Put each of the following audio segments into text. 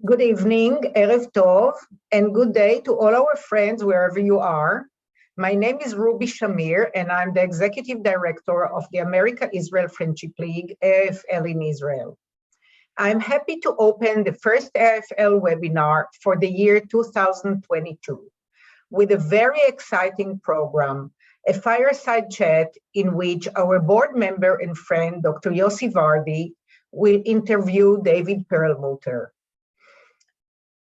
Good evening, Erev Tov, and good day to all our friends wherever you are. My name is Ruby Shamir, and I'm the Executive Director of the America-Israel Friendship League, AIFL in Israel. I'm happy to open the first AIFL webinar for the year 2022 with a very exciting program, a fireside chat in which our board member and friend, Dr. Yossi Vardi, will interview David Perlmutter.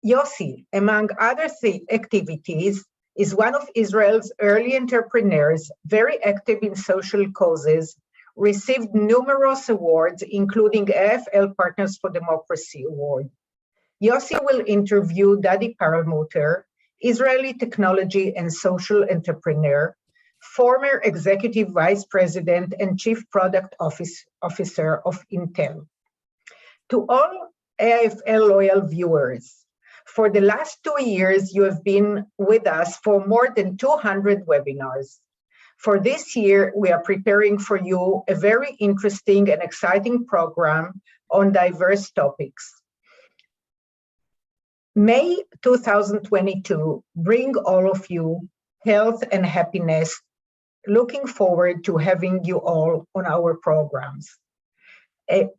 Yossi, among other activities, is one of Israel's early entrepreneurs, very active in social causes, received numerous awards, including AIFL Partners for Democracy Award. Yossi will interview Dadi Perlmutter, Israeli technology and social entrepreneur, former executive vice president and chief product officer of Intel. To all AIFL loyal viewers, for the last 2 years, you have been with us for more than 200 webinars. For this year, we are preparing for you a very interesting and exciting program on diverse topics. May 2022 bring all of you health and happiness. Looking forward to having you all on our programs.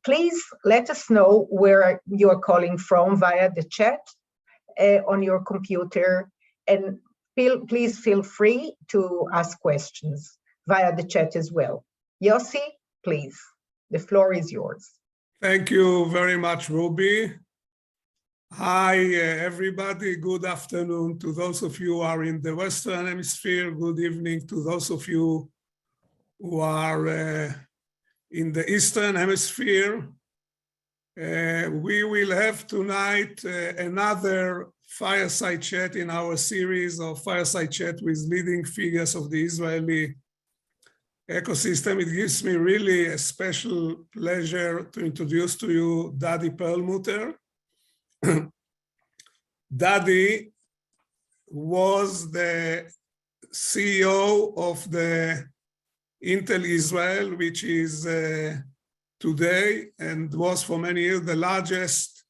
Please let us know where you are calling from via the chat on your computer, and please feel free to ask questions via the chat as well. Yossi, please, the floor is yours. Thank you very much, Ruby. Hi, everybody. Good afternoon to those of you who are in the Western Hemisphere. Good evening to those of you who are in the Eastern Hemisphere. We will have tonight another fireside chat in our series of fireside chat with leading figures of the Israeli ecosystem. It gives me really a special pleasure to introduce to you Dadi Perlmutter. Dadi was the CEO of the Intel Israel, which is today and was for many years the largest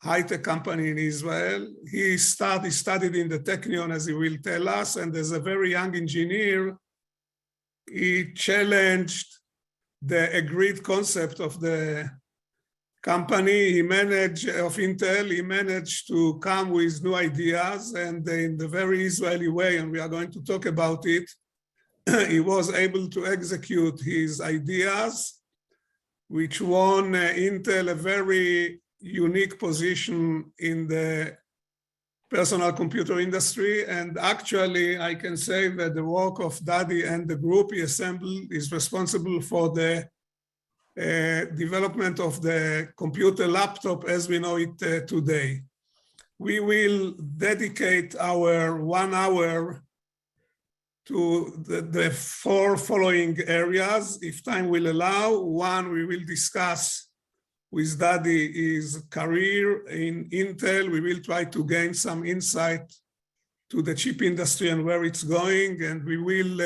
high-tech company in Israel. He studied in the Technion, as he will tell us, and as a very young engineer, he challenged the agreed concept of the company of Intel. He managed to come with new ideas, and in the very Israeli way, and we are going to talk about it, he was able to execute his ideas, which won Intel a very unique position in the personal computer industry. And actually, I can say that the work of Dadi and the group he assembled is responsible for the development of the computer laptop as we know it today. We will dedicate our 1 hour to the 4 following areas, if time will allow. One, we will discuss with Dadi his career in Intel. We will try to gain some insight to the chip industry and where it's going, and we will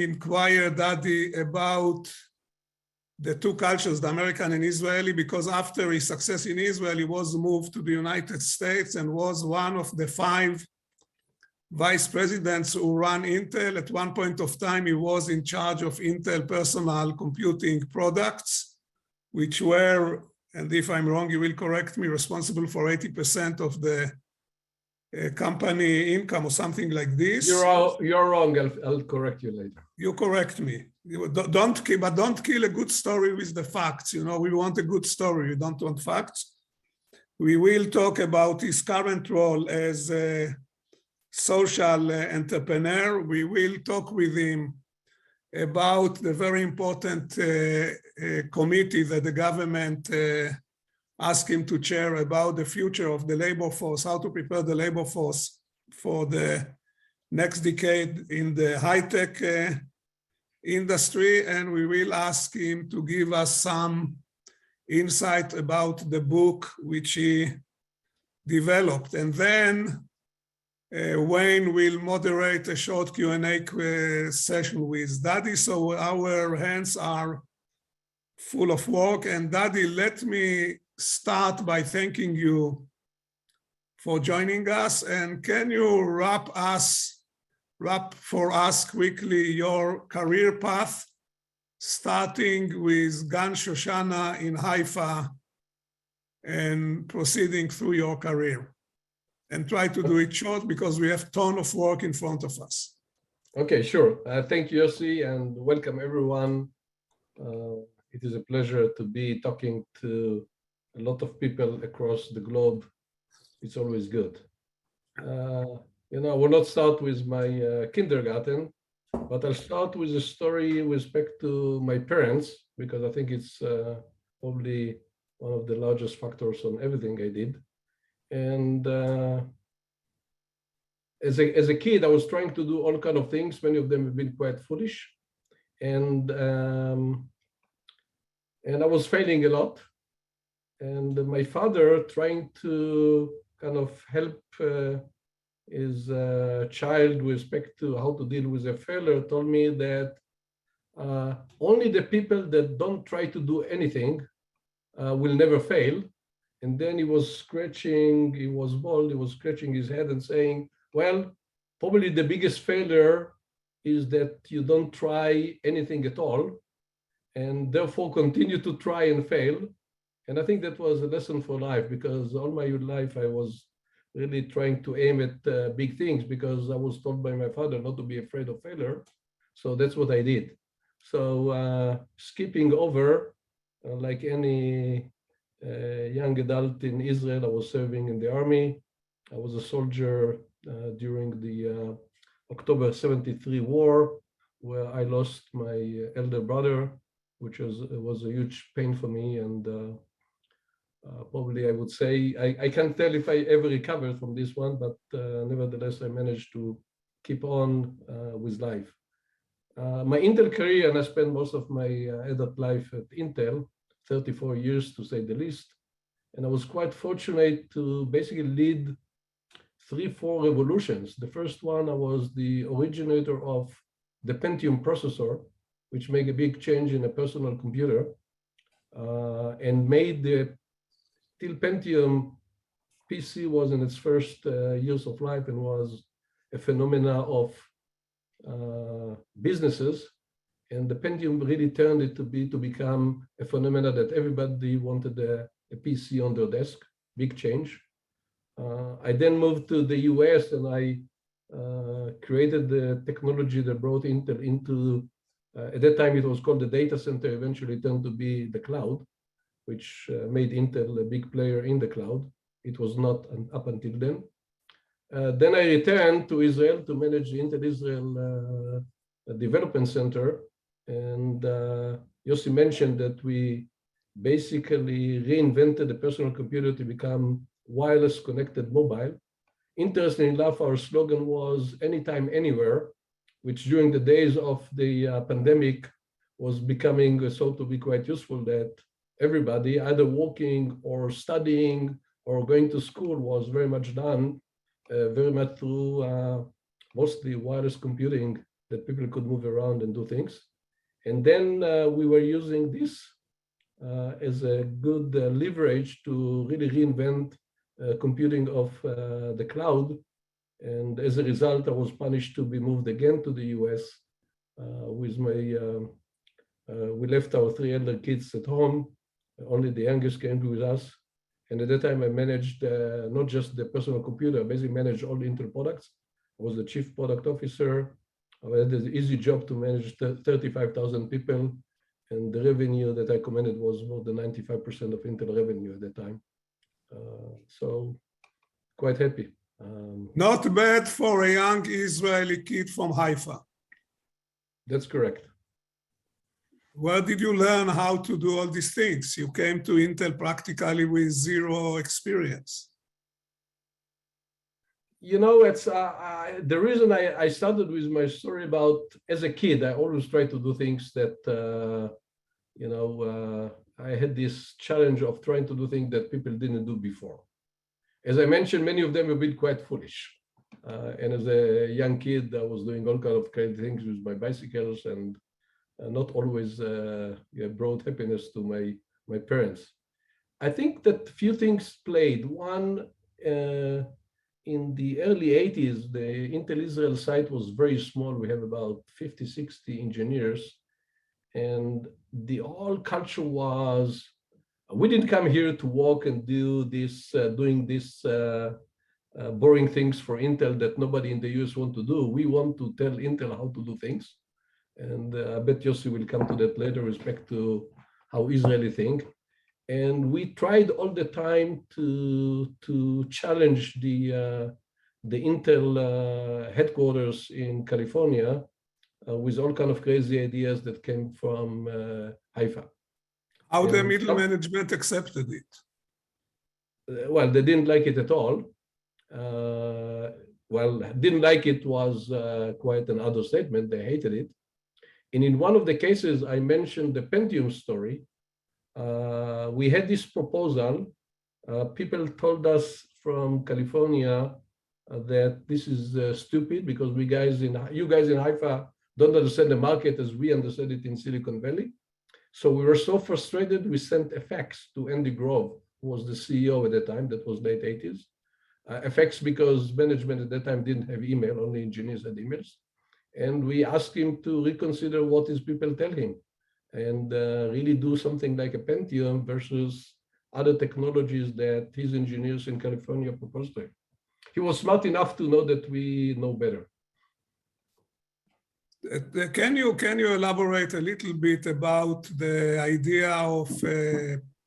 inquire Dadi about the two cultures, the American and Israeli, because after his success in Israel, he was moved to the United States and was one of the 5 vice presidents who ran Intel. At one point of time, he was in charge of Intel personal computing products, which were, and if I'm wrong, you will correct me, responsible for 80% of the company income or something like this. You're wrong. I'll correct you later. You correct me. Don't kill a good story with the facts. You know, we want a good story. We don't want facts. We will talk about his current role as a social entrepreneur. We will talk with him about the very important committee that the government asked him to chair about the future of the labor force, how to prepare the labor force for the next decade in the high-tech industry. And we will ask him to give us some insight about the book which he developed. And then Wayne will moderate a short Q&A session with Dadi. So our hands are full of work. And Dadi, let me start by thanking you for joining us, and can you wrap for us quickly your career path, starting with Gan Shoshana in Haifa and proceeding through your career? And try to do it short because we have a ton of work in front of us. Okay, sure. Thank you, Yossi, and welcome everyone. It is a pleasure to be talking to a lot of people across the globe. It's always good. You know, I will not start with my kindergarten, but I'll start with a story with respect to my parents, because I think it's probably one of the largest factors on everything I did. And as a kid, I was trying to do all kind of things. Many of them have been quite foolish, and I was failing a lot. And my father, trying to kind of help his child with respect to how to deal with a failure, told me that only the people that don't try to do anything will never fail. And then he was scratching, he was bald, he was scratching his head and saying, well, probably the biggest failure is that you don't try anything at all, and therefore continue to try and fail. And I think that was a lesson for life, because all my life I was really trying to aim at big things, because I was told by my father not to be afraid of failure. So that's what I did. So skipping over, like any young adult in Israel, I was serving in the army. I was a soldier during the October 73 war, where I lost my elder brother, which was a huge pain for me. And probably I would say, I can't tell if I ever recovered from this one, but nevertheless, I managed to keep on with life. My Intel career, and I spent most of my adult life at Intel, 34 years to say the least. And I was quite fortunate to basically lead 3-4 revolutions. The first one, I was the originator of the Pentium processor, which made a big change in a personal computer, and made the till Pentium PC was in its first years of life and was a phenomena of businesses. And the Pentium really turned it to become a phenomena that everybody wanted a PC on their desk. Big change. I then moved to the US, and I created the technology that brought Intel into, at that time it was called the data center, eventually turned to be the cloud, which made Intel a big player in the cloud. It was not up until then. Then I returned to Israel to manage the Intel Israel Development Center. And Yossi mentioned that we basically reinvented the personal computer to become wireless connected mobile. Interestingly enough, our slogan was anytime, anywhere, which during the days of the pandemic was becoming so to be quite useful, that everybody either working or studying or going to school was very much done very much through mostly wireless computing, that people could move around and do things. And then we were using this as a good leverage to really reinvent computing of the cloud. And as a result, I was punished to be moved again to the US with my, we left our 3 elder kids at home. Only the youngest came with us. And at that time, I managed not just the personal computer, I basically managed all the Intel products. I was the chief product officer. I had the easy job to manage 35,000 people. And the revenue that I commanded was more than 95% of Intel revenue at that time. So quite happy. Not bad for a young Israeli kid from Haifa. That's correct. Where did you learn how to do all these things? You came to Intel practically with zero experience. You know, it's the reason I started with my story about, as a kid, I always tried to do things that, you know, I had this challenge of trying to do things that people didn't do before. As I mentioned, many of them have been quite foolish. And as a young kid, I was doing all kinds of crazy things with my bicycles, and not always brought happiness to my parents. I think that few things played. One, in the early 80s, the Intel Israel site was very small. We have about 50, 60 engineers. And the whole culture was, we didn't come here to walk and do this, doing this boring things for Intel that nobody in the US want to do. We want to tell Intel how to do things. And I bet Yossi will come to that later with respect to how Israeli think. And we tried all the time to challenge the Intel headquarters in California with all kind of crazy ideas that came from Haifa. How the middle management accepted it? Well, they didn't like it at all. Well, didn't like it was quite an understatement. They hated it. And in one of the cases, I mentioned the Pentium story. We had this proposal. People told us from California that this is stupid because you guys in Haifa don't understand the market as we understand it in Silicon Valley. So we were so frustrated, we sent a fax to Andy Grove, who was the CEO at the time, that was late 80s. A fax because management at that time didn't have email, only engineers had emails. And we asked him to reconsider what his people tell him and really do something like a Pentium versus other technologies that his engineers in California proposed to him. He was smart enough to know that we know better. Can you elaborate a little bit about the idea of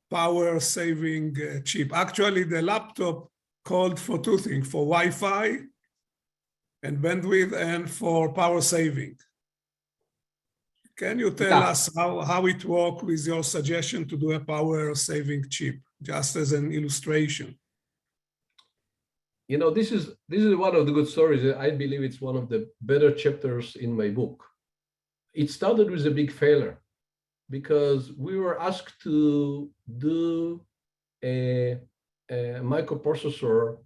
power saving chip? Actually, the laptop called for two things, for Wi-Fi and bandwidth and for power saving. Can you tell us how it worked with your suggestion to do a power saving chip, just as an illustration? You know, this is one of the good stories. I believe it's one of the better chapters in my book. It started with a big failure because we were asked to do a microprocessor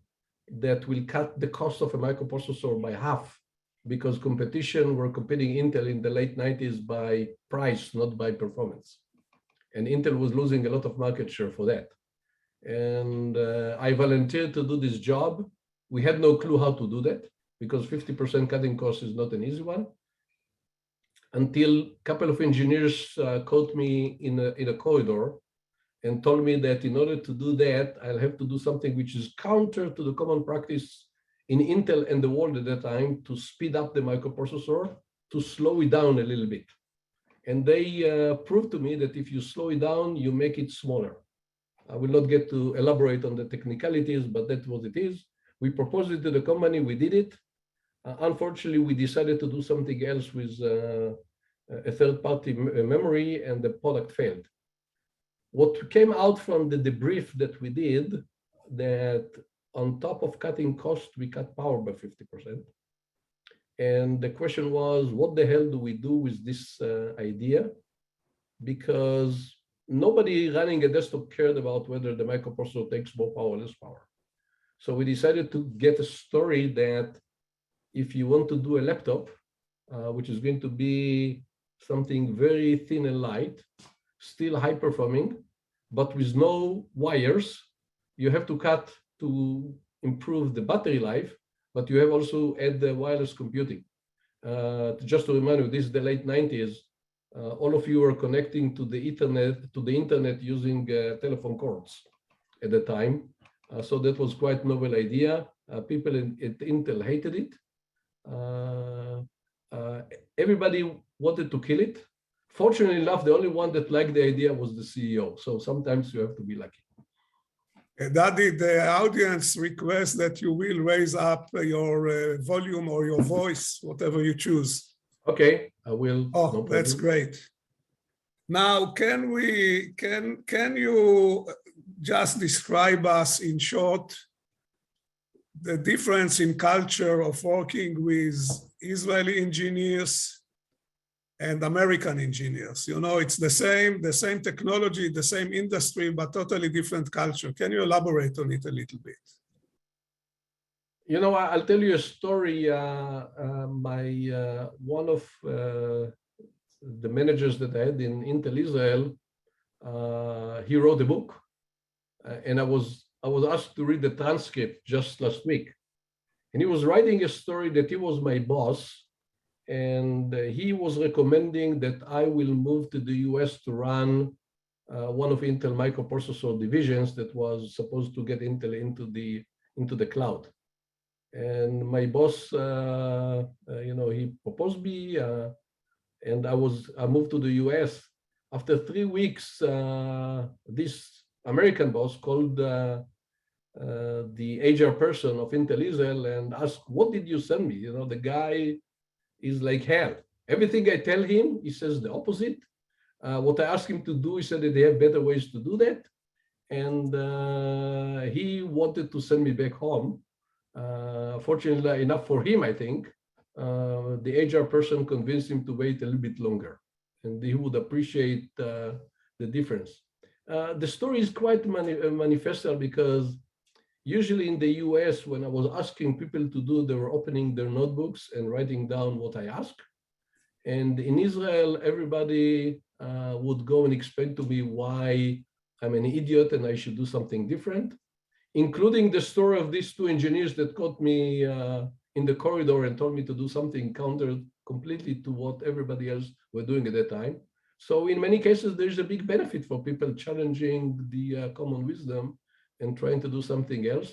that will cut the cost of a microprocessor by half because competition were competing Intel in the late 90s by price, not by performance. And Intel was losing a lot of market share for that. And I volunteered to do this job. We had no clue how to do that because 50% cutting cost is not an easy one. Until a couple of engineers caught me in a corridor and told me that in order to do that, I'll have to do something which is counter to the common practice in Intel and the world at that time to speed up the microprocessor, to slow it down a little bit. And they proved to me that if you slow it down, you make it smaller. I will not get to elaborate on the technicalities, but that's what it is. We proposed it to the company, we did it. Unfortunately, we decided to do something else with a third-party memory and the product failed. What came out from the debrief that we did, that on top of cutting cost, we cut power by 50%. And the question was, what the hell do we do with this idea? Because nobody running a desktop cared about whether the microprocessor takes more power or less power. So we decided to get a story that if you want to do a laptop, which is going to be something very thin and light, still high performing, but with no wires, you have to cut to improve the battery life, but you have also add the wireless computing. Just to remind you, this is the late 90s. All of you were connecting to the internet using telephone cords at the time. So that was quite a novel idea. People at Intel hated it. Everybody wanted to kill it. Fortunately enough, the only one that liked the idea was the CEO. So sometimes you have to be lucky. Dadi, the audience requests that you will raise up your volume or your voice, whatever you choose. Okay, I will. Oh, no that's great. Now, can you just describe us in short the difference in culture of working with Israeli engineers and American engineers? You know, it's the same technology, the same industry, but totally different culture. Can you elaborate on it a little bit? You know, I'll tell you a story. One of the managers that I had in Intel Israel, he wrote a book and I was asked to read the transcript just last week. And he was writing a story that he was my boss, and he was recommending that I will move to the US to run one of Intel microprocessor divisions that was supposed to get Intel into the cloud. And my boss, he proposed me, and I moved to the US. After 3 weeks, this American boss called the HR person of Intel Israel and asked, "What did you send me?" The guy is like hell. Everything I tell him, he says the opposite. What I asked him to do, he said that they have better ways to do that. And he wanted to send me back home. Fortunately enough for him, I think, the HR person convinced him to wait a little bit longer, and he would appreciate the difference. The story is quite manifestal because usually in the US, when I was asking people to do, they were opening their notebooks and writing down what I asked. And in Israel, everybody would go and explain to me why I'm an idiot and I should do something different, including the story of these 2 engineers that caught me in the corridor and told me to do something counter completely to what everybody else were doing at that time. So in many cases, there's a big benefit for people challenging the common wisdom and trying to do something else.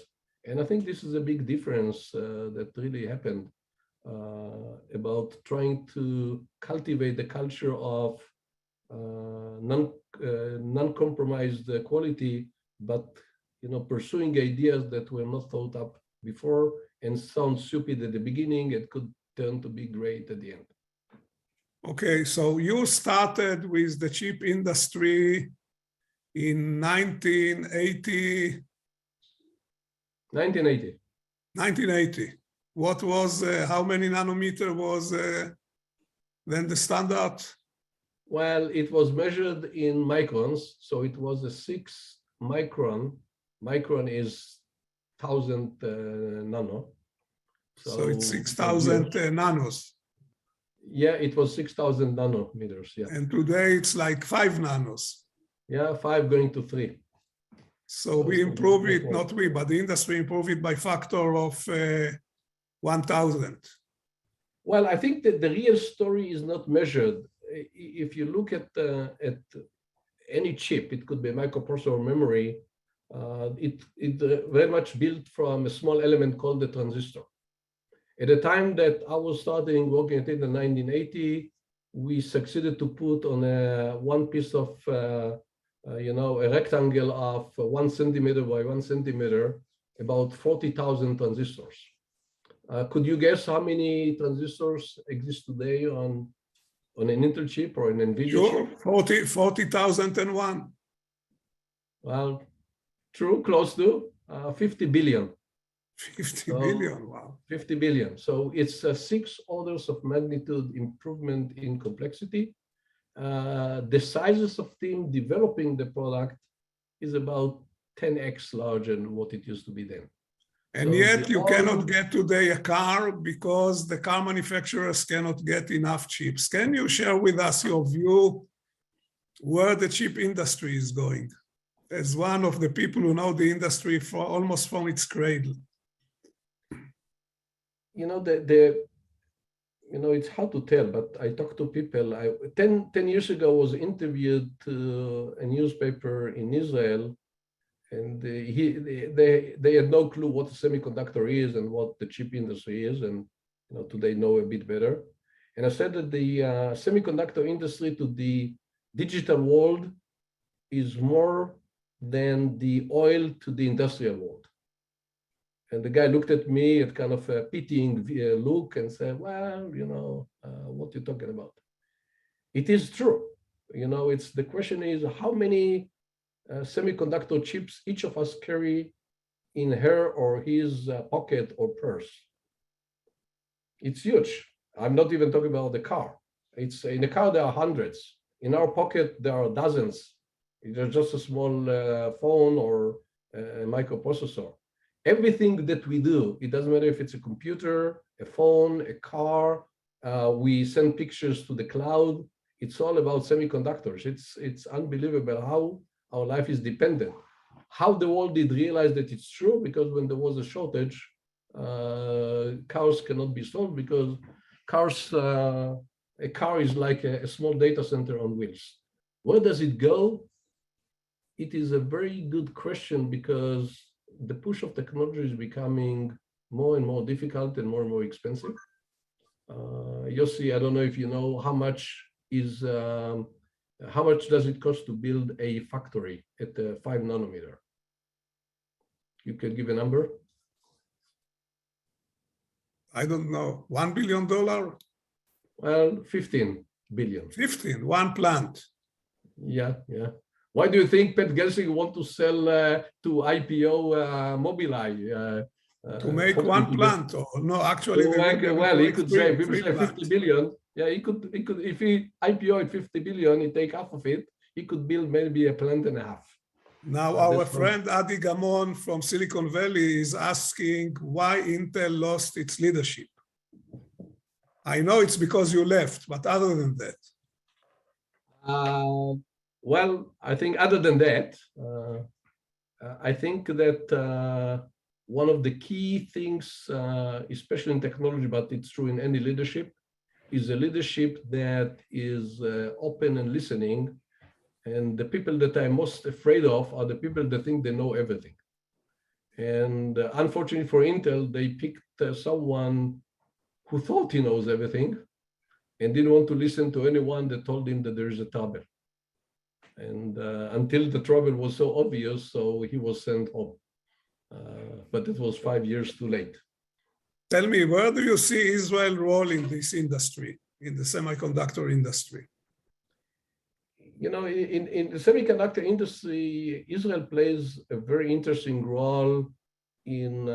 And I think this is a big difference that really happened about trying to cultivate the culture of non-compromised quality, but pursuing ideas that were not thought up before and sound stupid at the beginning, it could turn to be great at the end. Okay, so you started with the chip industry in 1980. 1980. 1980. What was, how many nanometer was then the standard? Well, it was measured in microns. So it was a 6 micron. Micron is 1,000 nano. So it's 6,000 nanos. Yeah, it was 6,000 nanometers. Yeah. And today it's like 5 nanos. Yeah, 5 going to 3. So we improve it, not we, but the industry improved it by factor of 1,000. Well, I think that the real story is not measured. If you look at any chip, it could be a microprocessor or memory, it very much built from a small element called the transistor. At the time that I was starting working at it in 1980, we succeeded to put on one piece of, a rectangle of 1 centimeter by 1 centimeter, about 40,000 transistors. Could you guess how many transistors exist today on an Intel chip or an NVIDIA chip? 40,001. Well, true, close to 50 billion. 50 billion, wow. 50 billion. So it's 6 orders of magnitude improvement in complexity. The sizes of team developing the product is about 10x larger than what it used to be then. And so yet you cannot get today a car because the car manufacturers cannot get enough chips. Can you share with us your view where the chip industry is going? As one of the people who know the industry for almost from its cradle. It's hard to tell, but I talk to people. 10 years ago, I was interviewed to a newspaper in Israel, and they had no clue what a semiconductor is and what the chip industry is, and today know a bit better. And I said that the semiconductor industry to the digital world is more than the oil to the industrial world. And the guy looked at me at kind of a pitying look and said, well, what are you talking about? It is true. The question is how many semiconductor chips each of us carry in her or his pocket or purse. It's huge. I'm not even talking about the car. It's in the car, there are hundreds. In our pocket, there are dozens. It's just a small phone or a microprocessor. Everything that we do, it doesn't matter if it's a computer, a phone, a car, we send pictures to the cloud. It's all about semiconductors. It's unbelievable how our life is dependent. How the world did realize that it's true, because when there was a shortage, cars cannot be sold because a car is like a small data center on wheels. Where does it go? It is a very good question, because the push of technology is becoming more and more difficult and more expensive. Yossi, I don't know if you know how much does it cost to build a factory at 5 nanometer? You can give a number? I don't know. $1 billion? Well, 15 billion. 15, one plant. Yeah. Why do you think Pat Gelsinger want to sell to IPO Mobileye? To make one plant, or no? Actually, well, he could say, people say 50 billion. Yeah, he could. If he IPO at 50 billion, he take half of it. He could build maybe a plant and a half. Now, our friend Adi Gamon from Silicon Valley is asking why Intel lost its leadership. I know it's because you left, but other than that. Well, I think other than that, I think that one of the key things, especially in technology, but it's true in any leadership, is a leadership that is open and listening. And the people that I'm most afraid of are the people that think they know everything. And unfortunately for Intel, they picked someone who thought he knows everything and didn't want to listen to anyone that told him that there is a trouble. And until the trouble was so obvious, so he was sent home. But it was 5 years too late. Tell me, where do you see Israel's role in this industry, in the semiconductor industry? You know, in the semiconductor industry, Israel plays a very interesting role in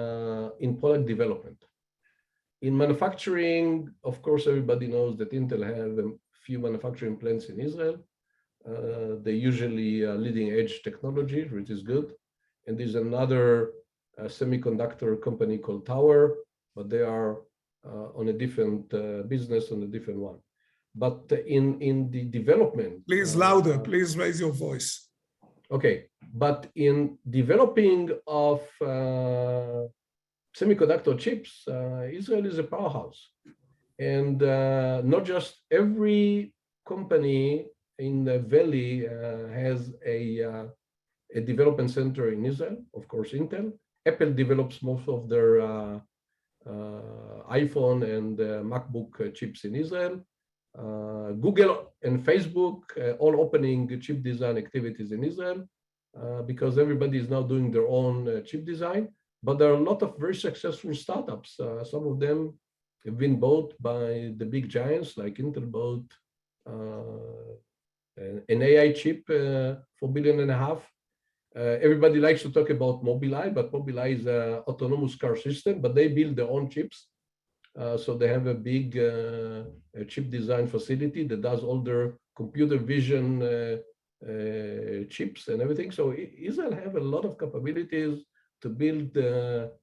product development. In manufacturing, of course, everybody knows that Intel have a few manufacturing plants in Israel. They usually leading edge technology, which is good. And there's another semiconductor company called Tower, but they are on a different business, on a different one. But in the development... Please louder, please raise your voice. Okay, but in developing of semiconductor chips, Israel is a powerhouse. And not just every company in the valley has a development center in Israel, of course, Intel. Apple develops most of their iPhone and MacBook chips in Israel. Google and Facebook all opening chip design activities in Israel because everybody is now doing their own chip design. But there are a lot of very successful startups. Some of them have been bought by the big giants, like Intel bought an AI chip for $1.5 billion. Everybody likes to talk about Mobileye, but Mobileye is an autonomous car system, but they build their own chips. So they have a big chip design facility that does all their computer vision chips and everything. So Israel have a lot of capabilities to build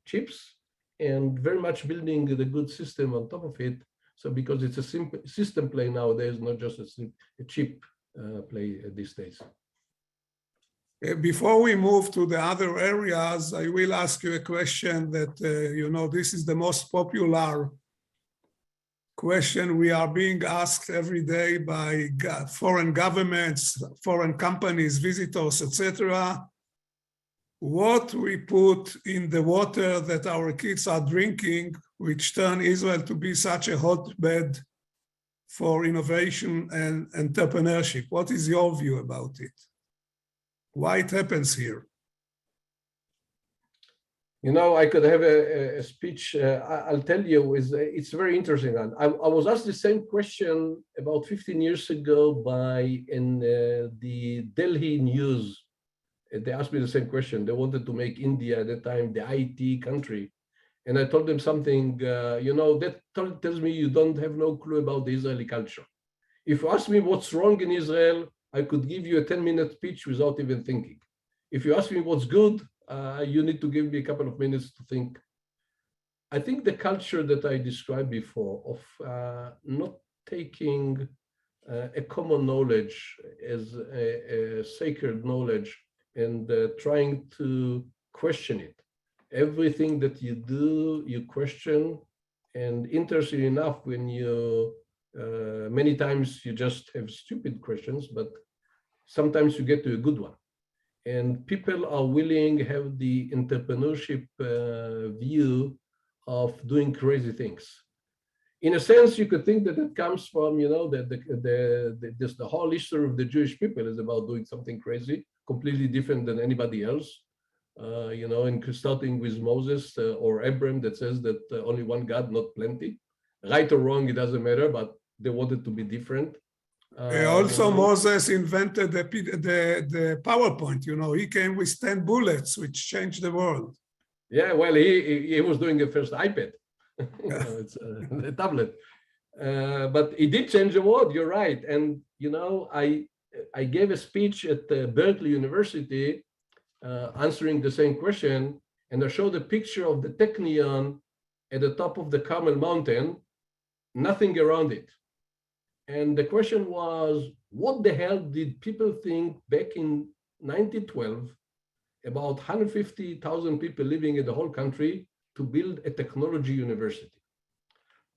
chips and very much building the good system on top of it. So because it's a simple system play nowadays, not just a chip play these days. Before we move to the other areas, I will ask you a question that, you know, this is the most popular question we are being asked every day by foreign governments, foreign companies, visitors, etc. What we put in the water that our kids are drinking, which turn Israel to be such a hotbed for innovation and entrepreneurship. What is your view about it? Why it happens here? You know, I could have a speech. I'll tell you, it's very interesting. I was asked the same question about 15 years ago by the Delhi News. They asked me the same question. They wanted to make India at that time the IT country. And I told them something, you know, that tells me you don't have no clue about the Israeli culture. If you ask me what's wrong in Israel, I could give you a 10-minute speech without even thinking. If you ask me what's good, you need to give me a couple of minutes to think. I think the culture that I described before of not taking a common knowledge as a sacred knowledge and trying to question it. Everything that you do, you question, and interesting enough, when you, many times you just have stupid questions, but sometimes you get to a good one. And people are willing to have the entrepreneurship view of doing crazy things. In a sense, you could think that it comes from, you know, the whole history of the Jewish people is about doing something crazy, completely different than anybody else. You know, and starting with Moses or Abraham that says that only one God, not plenty. Right or wrong, it doesn't matter, but they wanted to be different. Also, Moses invented the PowerPoint. You know, he came with 10 bullets, which changed the world. Yeah, well, he was doing the first iPad. You know, it's a tablet. But he did change the world. You're right. And you know, I gave a speech at Berkeley University answering the same question, and I showed a picture of the Technion at the top of the Carmel Mountain, nothing around it. And the question was, what the hell did people think back in 1912 about 150,000 people living in the whole country to build a technology university?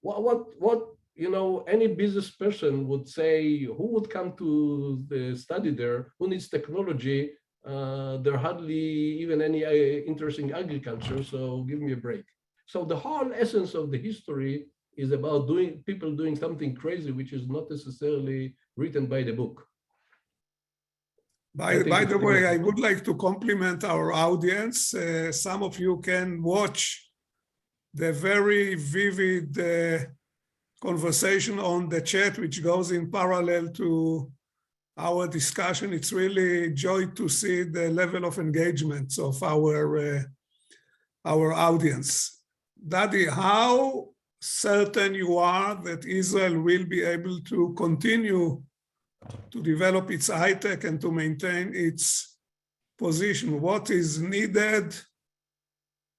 What you know, any business person would say, who would come to the study there, who needs technology? There are hardly even any interesting agriculture, so give me a break. So the whole essence of the history is about people doing something crazy, which is not necessarily written by the book. By the way, I would like to compliment our audience. Some of you can watch the very vivid conversation on the chat, which goes in parallel to our discussion. It's really a joy to see the level of engagement of our audience. Dadi, how certain you are that Israel will be able to continue to develop its high-tech and to maintain its position? What is needed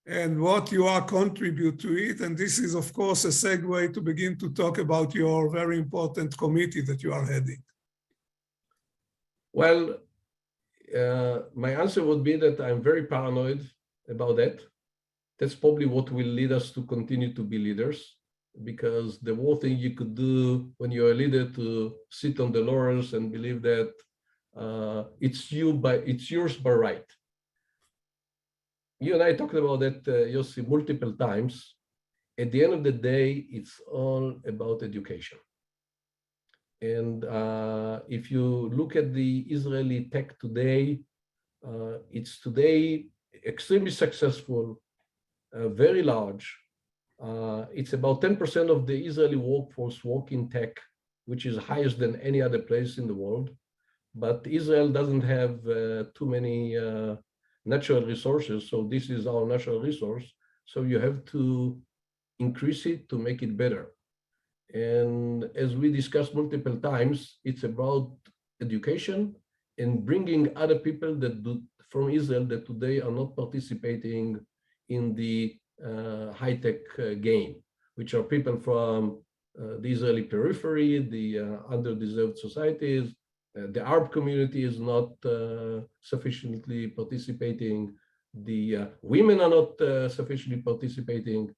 and what you are contribute to it? And this is, of course, a segue to begin to talk about your very important committee that you are heading. Well, my answer would be that I'm very paranoid about that. That's probably what will lead us to continue to be leaders, because the worst thing you could do when you're a leader to sit on the laurels and believe that it's yours by right. You and I talked about that, Yossi, multiple times. At the end of the day, it's all about education. And if you look at the Israeli tech today, it's today extremely successful, very large. It's about 10% of the Israeli workforce work in tech, which is highest than any other place in the world. But Israel doesn't have too many natural resources, so this is our natural resource. So you have to increase it to make it better. And as we discussed multiple times, it's about education and bringing other people from Israel that today are not participating in the high-tech game, which are people from the Israeli periphery, the underdeserved societies. The Arab community is not sufficiently participating. The women are not sufficiently participating.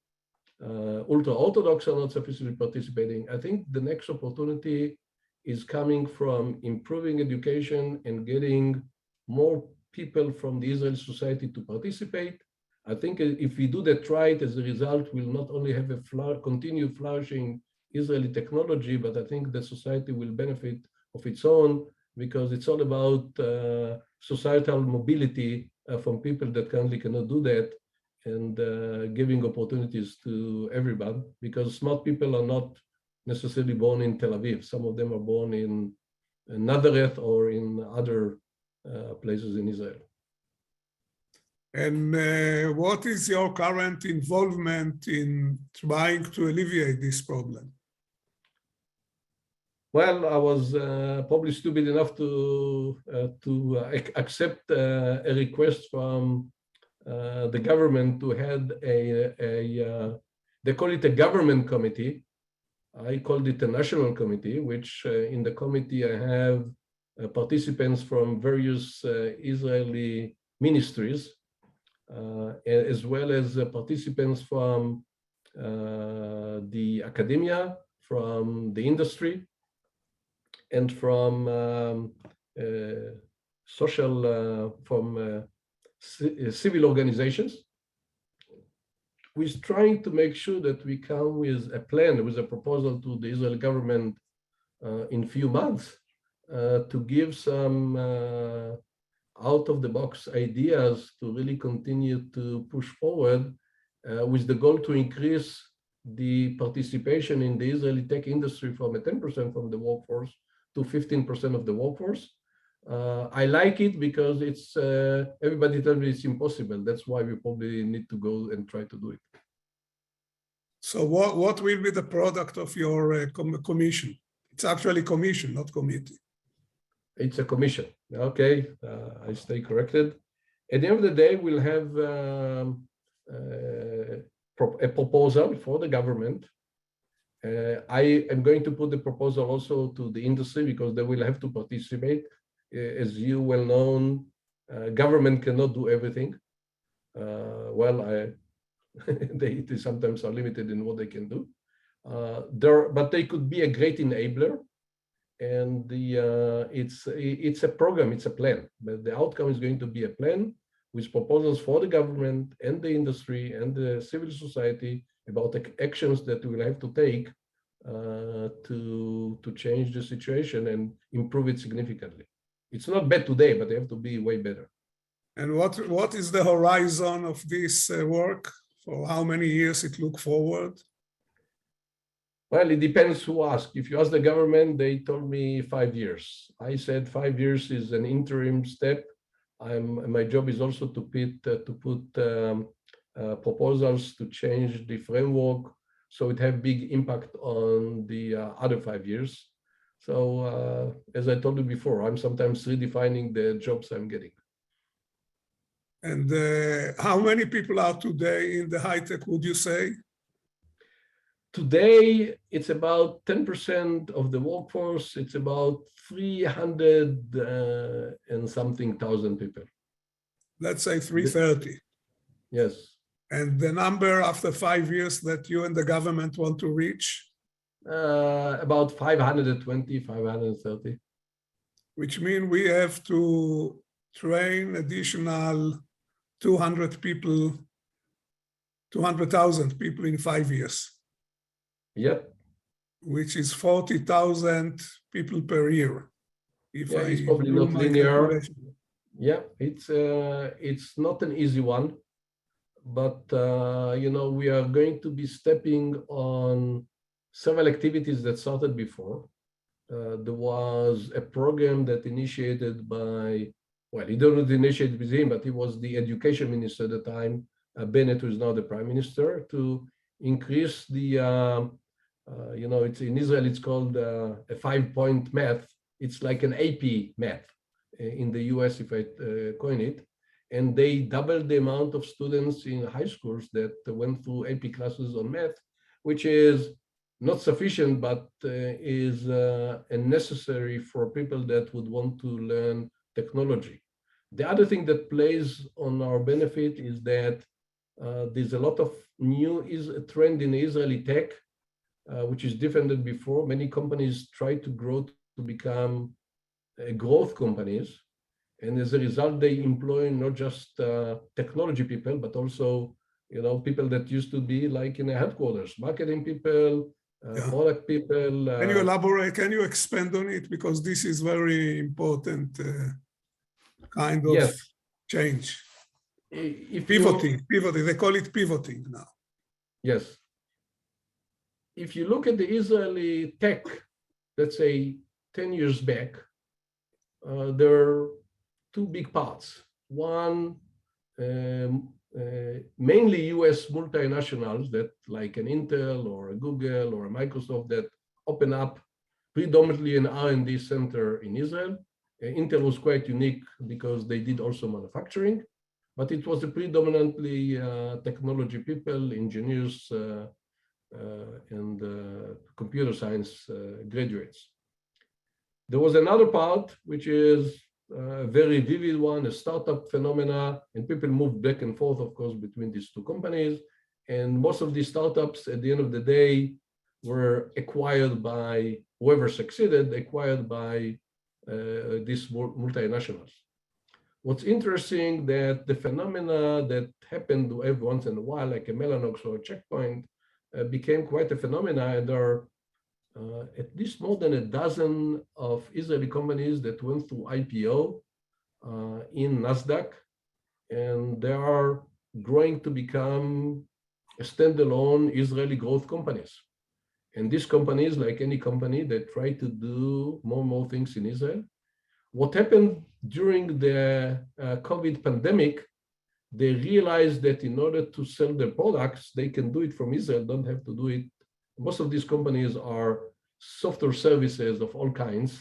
Ultra-Orthodox are not sufficiently participating. I think the next opportunity is coming from improving education and getting more people from the Israeli society to participate. I think if we do that right, as a result, we'll not only have a continued flourishing Israeli technology, but I think the society will benefit of its own, because it's all about societal mobility from people that currently cannot do that, and giving opportunities to everyone, because smart people are not necessarily born in Tel Aviv. Some of them are born in Nazareth or in other places in Israel. And what is your current involvement in trying to alleviate this problem? Well, I was probably stupid enough to accept a request from the government to head they call it a government committee. I called it a national committee, which in the committee I have participants from various Israeli ministries, as well as participants from the academia, from the industry, and from civil organizations. We're trying to make sure that we come with a plan, with a proposal to the Israeli government in few months to give some out-of-the-box ideas to really continue to push forward with the goal to increase the participation in the Israeli tech industry from 10% from the workforce to 15% of the workforce. I like it because it's everybody tells me it's impossible. That's why we probably need to go and try to do it. So what will be the product of your commission? It's actually commission, not committee. It's a commission. Okay, I stay corrected. At the end of the day, we'll have a proposal for the government. I am going to put the proposal also to the industry because they will have to participate. As you well know, government cannot do everything. They sometimes are limited in what they can do. But they could be a great enabler. And it's a program, it's a plan. But the outcome is going to be a plan with proposals for the government and the industry and the civil society about the actions that we will have to take to change the situation and improve it significantly. It's not bad today, but they have to be way better. And what is the horizon of this work? For how many years it look forward? Well, it depends who asks. If you ask the government, they told me 5 years. I said 5 years is an interim step. My job is also to put proposals to change the framework so it have big impact on the other 5 years. So as I told you before, I'm sometimes redefining the jobs I'm getting. And how many people are today in the high tech, would you say? Today, it's about 10% of the workforce. It's about 300 and something thousand people. Let's say 330. Yes. And the number after 5 years that you and the government want to reach? About 520, 530. Which means we have to train additional 200,000 people in 5 years. Yep. Which is 40,000 people per year. It's probably not linear. Yeah, it's not an easy one, but we are going to be stepping on several activities that started before. There was a program that initiated by, well, he didn't initiate with him, but he was the education minister at the time, Bennett, who is now the prime minister, to increase the, it's in Israel, it's called a 5-point math. It's like an AP math in the US, if I coin it. And they doubled the amount of students in high schools that went through AP classes on math, which is not sufficient, but is necessary for people that would want to learn technology. The other thing that plays on our benefit is that there's a lot of new trend in Israeli tech, which is different than before. Many companies try to grow to become growth companies. And as a result, they employ not just technology people, but also, people that used to be like in a headquarters, marketing people, product people. Can you elaborate? Can you expand on it? Because this is very important kind of change. Pivoting. They call it pivoting now. Yes. If you look at the Israeli tech, let's say 10 years back, there are two big parts. One, mainly US multinationals that like an Intel or a Google or a Microsoft that open up predominantly an R&D center in Israel. Intel was quite unique because they did also manufacturing, but it was a predominantly technology people, engineers, and computer science graduates. There was another part, which is a very vivid one, a startup phenomena, and people moved back and forth, of course, between these two companies. And most of these startups, at the end of the day, were acquired by whoever succeeded, acquired by these multinationals. What's interesting that the phenomena that happened every once in a while, like a Mellanox or a Checkpoint, became quite a phenomena, and there are at least more than a dozen of Israeli companies that went through IPO in NASDAQ, and they are growing to become standalone Israeli growth companies. And these companies, like any company, they try to do more and more things in Israel. What happened during the COVID pandemic, they realized that in order to sell their products, they can do it from Israel, don't have to do it. Most of these companies are software services of all kinds,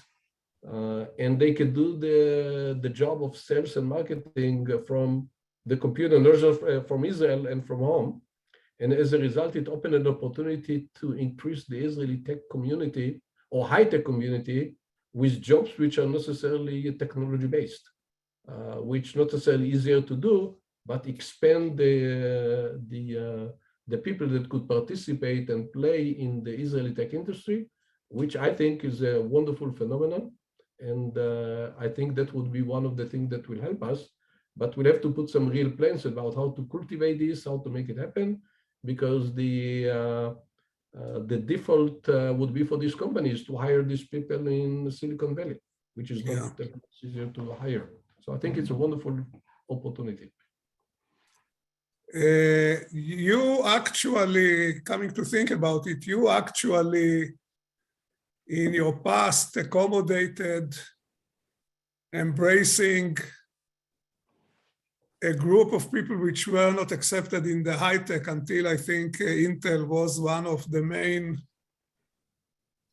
and they can do the job of sales and marketing from the computer, not just from Israel and from home. And as a result, it opened an opportunity to increase the Israeli tech community or high-tech community with jobs which are necessarily technology-based, which not necessarily easier to do, but expand the people that could participate and play in the Israeli tech industry, which I think is a wonderful phenomenon. And I think that would be one of the things that will help us, but we'll have to put some real plans about how to cultivate this, how to make it happen, because the default would be for these companies to hire these people in Silicon Valley, which is not easier to hire. So I think it's a wonderful opportunity. You actually, coming to think about it, you actually, in your past, accommodated embracing a group of people which were not accepted in the high tech until I think Intel was one of the main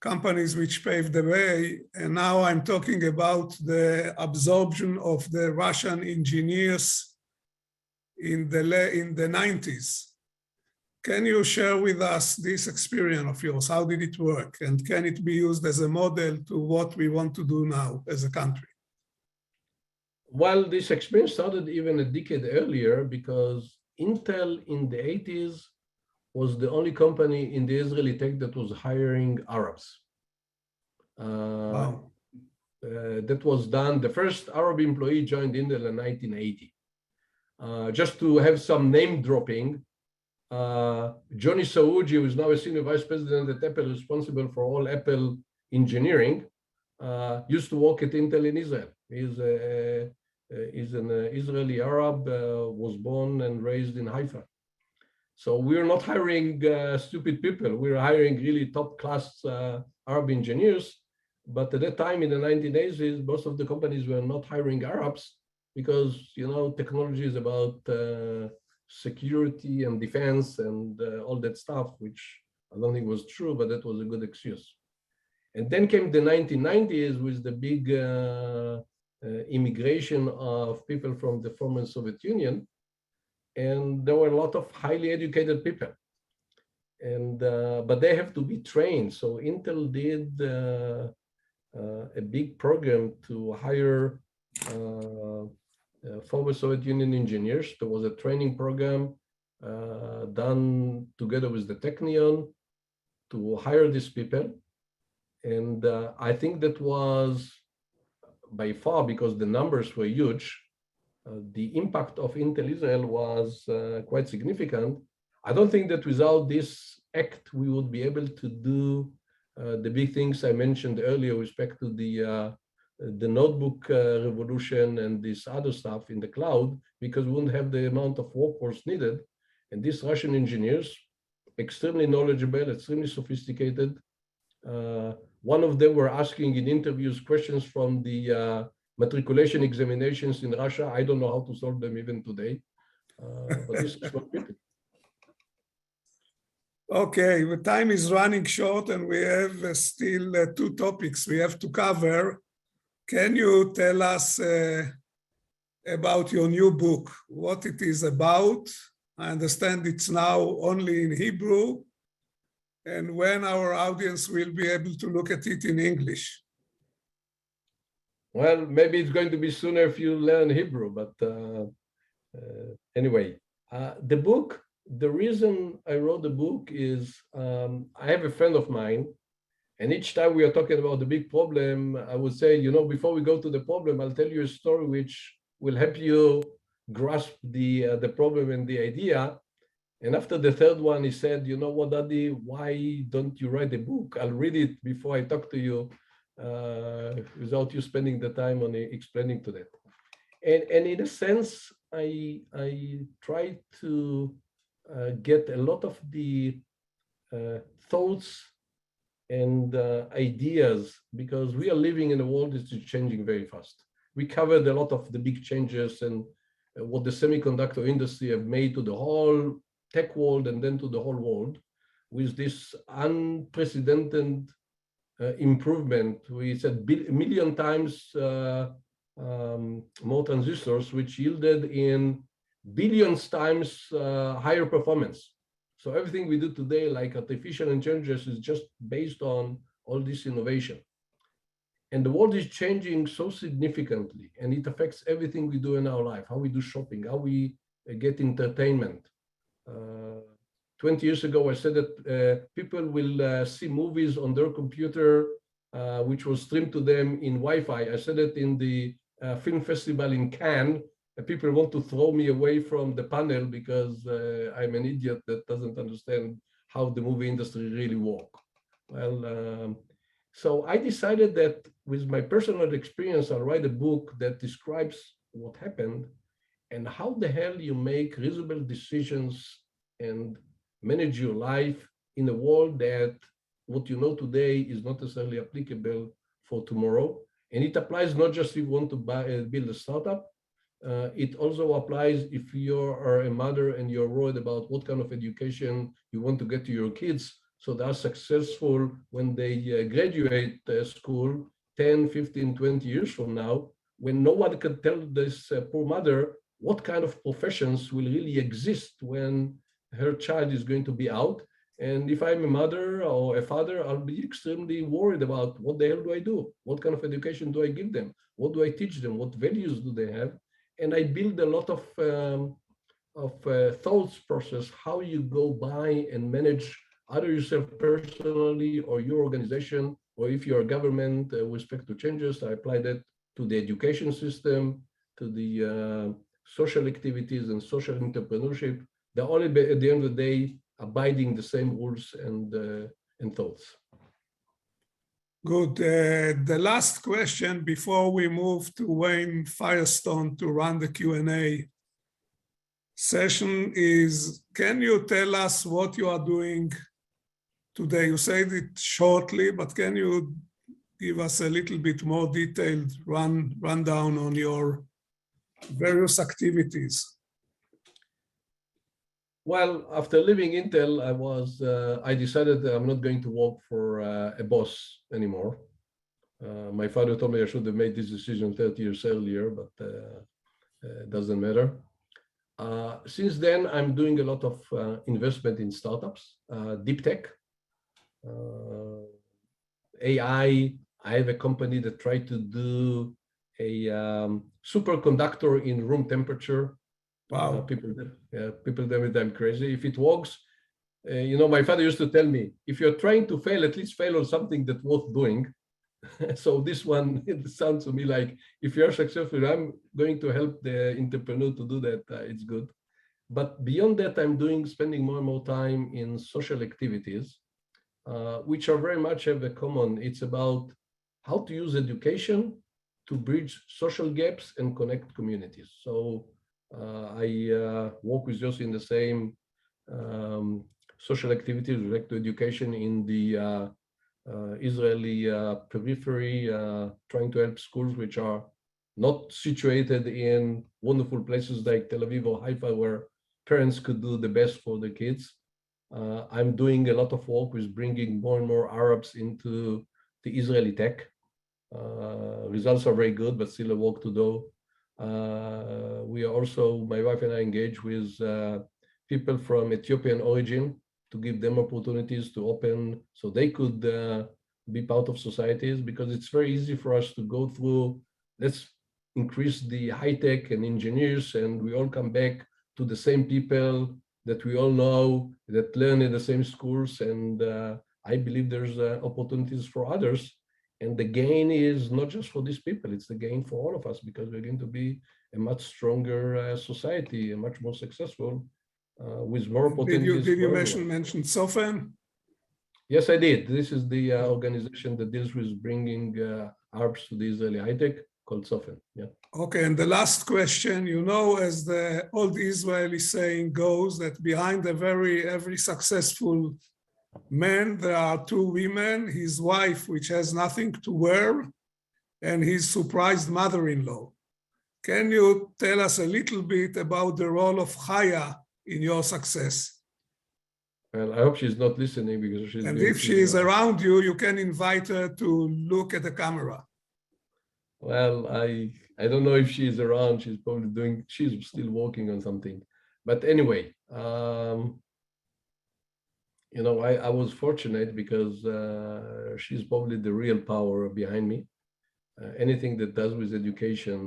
companies which paved the way. And now I'm talking about the absorption of the Russian engineers in the 90s. Can you share with us this experience of yours? How did it work? And can it be used as a model to what we want to do now as a country? Well, this experience started even a decade earlier because Intel in the 80s was the only company in the Israeli tech that was hiring Arabs. Wow. That was done. The first Arab employee joined Intel in 1980. Just to have some name dropping, Johnny Saouji, who is now a senior vice president at Apple, responsible for all Apple engineering, used to work at Intel in Israel. He's an Israeli Arab, was born and raised in Haifa. So we're not hiring stupid people. We're hiring really top-class Arab engineers. But at that time, in the 1980s, most of the companies were not hiring Arabs because, you know, technology is about security and defense and all that stuff, which I don't think was true, but that was a good excuse. And then came the 1990s with the big immigration of people from the former Soviet Union. And there were a lot of highly educated people. And but they have to be trained. So Intel did a big program to hire former Soviet Union engineers. There was a training program done together with the Technion to hire these people. And I think that was by far, because the numbers were huge, the impact of Intel Israel was quite significant. I don't think that without this act, we would be able to do the big things I mentioned earlier with respect to the notebook revolution and this other stuff in the cloud, because we wouldn't have the amount of workforce needed. And these Russian engineers, extremely knowledgeable, extremely sophisticated. One of them were asking in interviews questions from the matriculation examinations in Russia. I don't know how to solve them even today. But this is what people. Okay, the time is running short and we have still 2 topics we have to cover. Can you tell us about your new book, what it is about? I understand it's now only in Hebrew, and when our audience will be able to look at it in English. Well, maybe it's going to be sooner if you learn Hebrew, but anyway, the book, the reason I wrote the book is I have a friend of mine, and each time we are talking about the big problem, I would say, you know, before we go to the problem, I'll tell you a story which will help you grasp the problem and the idea. And after the third one, he said, you know what, Dadi, why don't you write a book? I'll read it before I talk to you without you spending the time on explaining to that. And in a sense, I try to get a lot of the thoughts and ideas, because we are living in a world that is changing very fast. We covered a lot of the big changes and what the semiconductor industry have made to the whole tech world and then to the whole world with this unprecedented improvement. We said a million times more transistors, which yielded in billions times higher performance. So everything we do today, like artificial intelligence, is just based on all this innovation. And the world is changing so significantly, and it affects everything we do in our life, how we do shopping, how we get entertainment. 20 years ago, I said that people will see movies on their computer, which was streamed to them in Wi-Fi. I said it in the film festival in Cannes. People want to throw me away from the panel because I'm an idiot that doesn't understand how the movie industry really works. Well, so I decided that with my personal experience, I'll write a book that describes what happened and how the hell you make reasonable decisions and manage your life in a world that what you know today is not necessarily applicable for tomorrow. And it applies not just if you want to build a startup, it also applies if you are a mother and you're worried about what kind of education you want to get to your kids so they are successful when they graduate school 10, 15, 20 years from now, when no one can tell this poor mother what kind of professions will really exist when her child is going to be out. And if I'm a mother or a father, I'll be extremely worried about what the hell do I do? What kind of education do I give them? What do I teach them? What values do they have? And I build a lot of thoughts process, how you go by and manage either yourself personally or your organization, or if you're a government with respect to changes. I apply that to the education system, to the social activities and social entrepreneurship. They're all at the end of the day abiding the same rules and thoughts. Good. The last question before we move to Wayne Firestone to run the Q&A session is, can you tell us what you are doing today? You said it shortly, but can you give us a little bit more detailed rundown on your various activities? Well, after leaving Intel, I decided that I'm not going to work for a boss anymore. My father told me I should have made this decision 30 years earlier, but it doesn't matter. Since then, I'm doing a lot of investment in startups, deep tech, AI. I have a company that tried to do a superconductor in room temperature. Wow. People tell me that I'm crazy. If it works, you know, my father used to tell me, if you're trying to fail, at least fail on something that's worth doing. So this one, it sounds to me like, if you're successful, I'm going to help the entrepreneur to do that. It's good. But beyond that, I'm spending more and more time in social activities, which are very much have a common. It's about how to use education to bridge social gaps and connect communities. So I work with Yossi in the same social activities related to education in the Israeli periphery, trying to help schools which are not situated in wonderful places like Tel Aviv or Haifa, where parents could do the best for the kids. I'm doing a lot of work with bringing more and more Arabs into the Israeli tech. Results are very good, but still a work to do. We are also, my wife and I, engage with people from Ethiopian origin to give them opportunities to open so they could be part of societies, because it's very easy for us to go through let's increase the high tech and engineers, and we all come back to the same people that we all know, that learn in the same schools. And I believe there's opportunities for others. And the gain is not just for these people, it's the gain for all of us, because we're going to be a much stronger society, a much more successful, with more opportunities. Did you mention Sofen? Yes, I did. This is the organization that deals with bringing Arabs to the Israeli high tech, called Sofen. Yeah. Okay, and the last question, you know, as the old Israeli saying goes, that behind every successful man, there are two women, his wife, which has nothing to wear, and his surprised mother-in-law. Can you tell us a little bit about the role of Chaya in your success? Well, I hope she's not listening, because she's. And if she is around you, you can invite her to look at the camera. Well, I don't know if she's around. She's probably she's still working on something. But anyway, you know, I was fortunate because she's probably the real power behind me. Anything that does with education,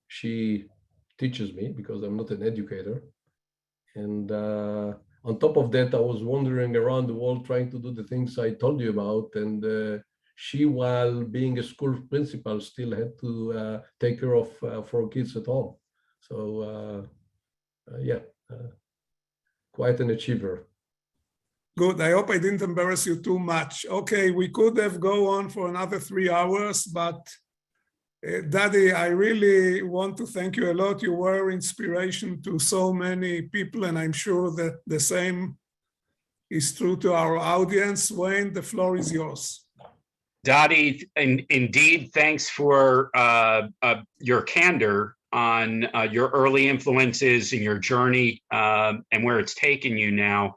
she teaches me, because I'm not an educator. And on top of that, I was wandering around the world trying to do the things I told you about. And she, while being a school principal, still had to take care of 4 kids at home. So yeah, quite an achiever. Good. I hope I didn't embarrass you too much. Okay, we could have go on for another 3 hours, but Dadi, I really want to thank you a lot. You were inspiration to so many people, and I'm sure that the same is true to our audience. Wayne, the floor is yours. Dadi, indeed, thanks for your candor on your early influences in your journey and where it's taken you now.